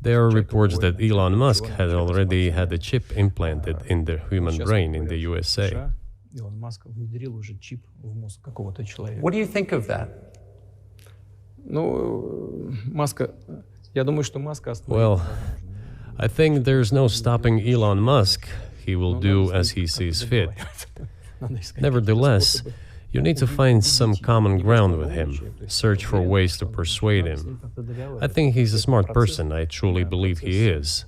There are reports that Elon Musk had already had a chip implanted in the human brain in the USA. What do you think of that? Well, I think there's no stopping Elon Musk. He will do as he sees fit. Nevertheless, you need to find some common ground with him, search for ways to persuade him. I think he's a smart person, I truly believe he is.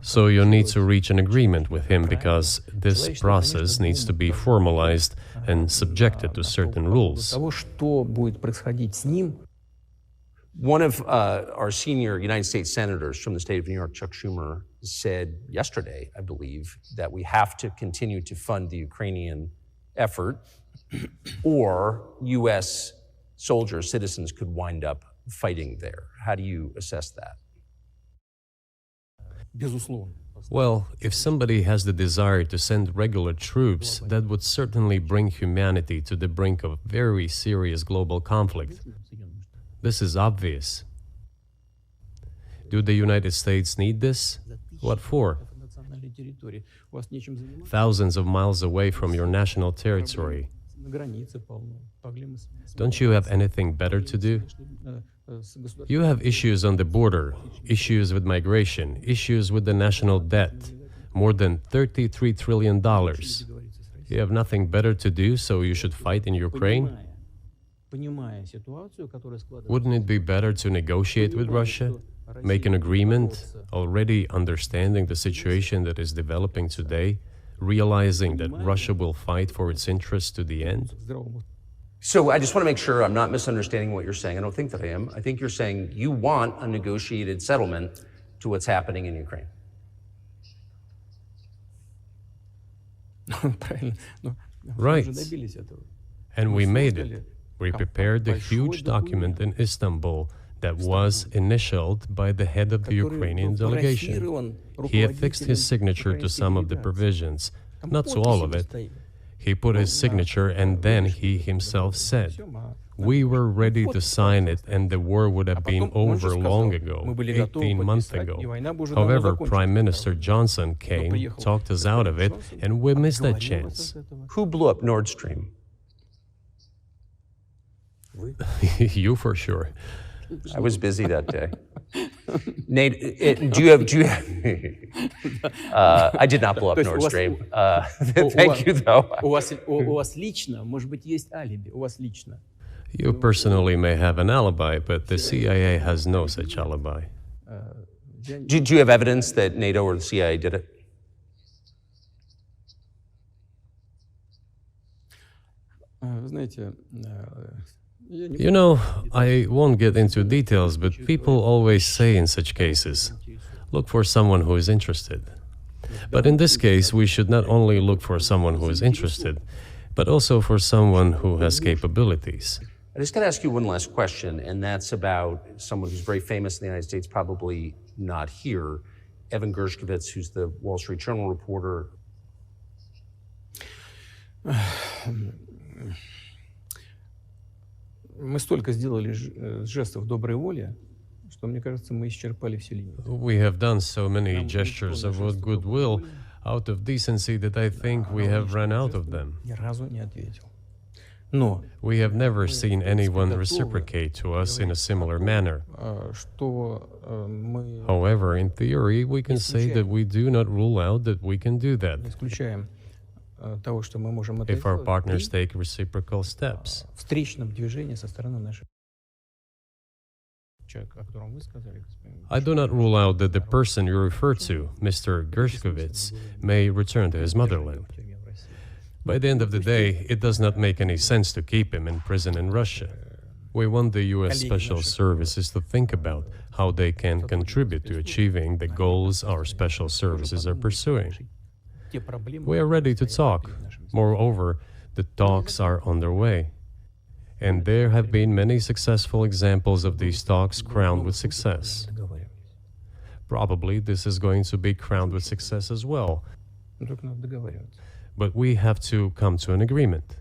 So you need to reach an agreement with him because this process needs to be formalized and subjected to certain rules. One of our senior United States senators from the state of New York, Chuck Schumer, said yesterday, I believe, that we have to continue to fund the Ukrainian effort or U.S. soldiers, citizens could wind up fighting there. How do you assess that? Well, if somebody has the desire to send regular troops, that would certainly bring humanity to the brink of very serious global conflict. This is obvious. Do the United States need this? What for? Thousands of miles away from your national territory. Don't you have anything better to do? You have issues on the border, issues with migration, issues with the national debt, more than $33 trillion. You have nothing better to do, so you should fight in Ukraine? Wouldn't it be better to negotiate with Russia? Make an agreement, already understanding the situation that is developing today, realizing that Russia will fight for its interests to the end? So I just want to make sure I'm not misunderstanding what you're saying. I don't think that I am. I think you're saying you want a negotiated settlement to what's happening in Ukraine. Right. And we made it. We prepared the huge document in Istanbul that was initialed by the head of the Ukrainian delegation. He affixed his signature to some of the provisions, not to all of it. He put his signature and then he himself said, we were ready to sign it and the war would have been over long ago, 18 months ago. However, Prime Minister Johnson came, talked us out of it, and we missed that chance. Who blew up Nord Stream? You for sure. I was busy that day. Nate, do you have I did not blow up Nord Stream. Thank you, though. You personally may have an alibi, but the CIA has no such alibi. Do you have evidence that NATO or the CIA did it? You know, I won't get into details, but people always say in such cases, look for someone who is interested. But in this case, we should not only look for someone who is interested, but also for someone who has capabilities. I just got to ask you one last question, and that's about someone who's very famous in the United States, probably not here, Evan Gershkovich, who's the Wall Street Journal reporter. Мы столько сделали жестов доброй воли, что, мне кажется, мы исчерпали все лимиты. We have done so many gestures of goodwill out of decency that I think we have run out of them. Ни разу не ответил. We have never seen anyone reciprocate to us in a similar manner. However, in theory, we can say that we do not rule out that we can do that if our partners take reciprocal steps. I do not rule out that the person you refer to, Mr. Gershkovich, may return to his motherland. By the end of the day, it does not make any sense to keep him in prison in Russia. We want the U.S. Special Services to think about how they can contribute to achieving the goals our special services are pursuing. We are ready to talk. Moreover, the talks are underway. And there have been many successful examples of these talks crowned with success. Probably this is going to be crowned with success as well. But we have to come to an agreement.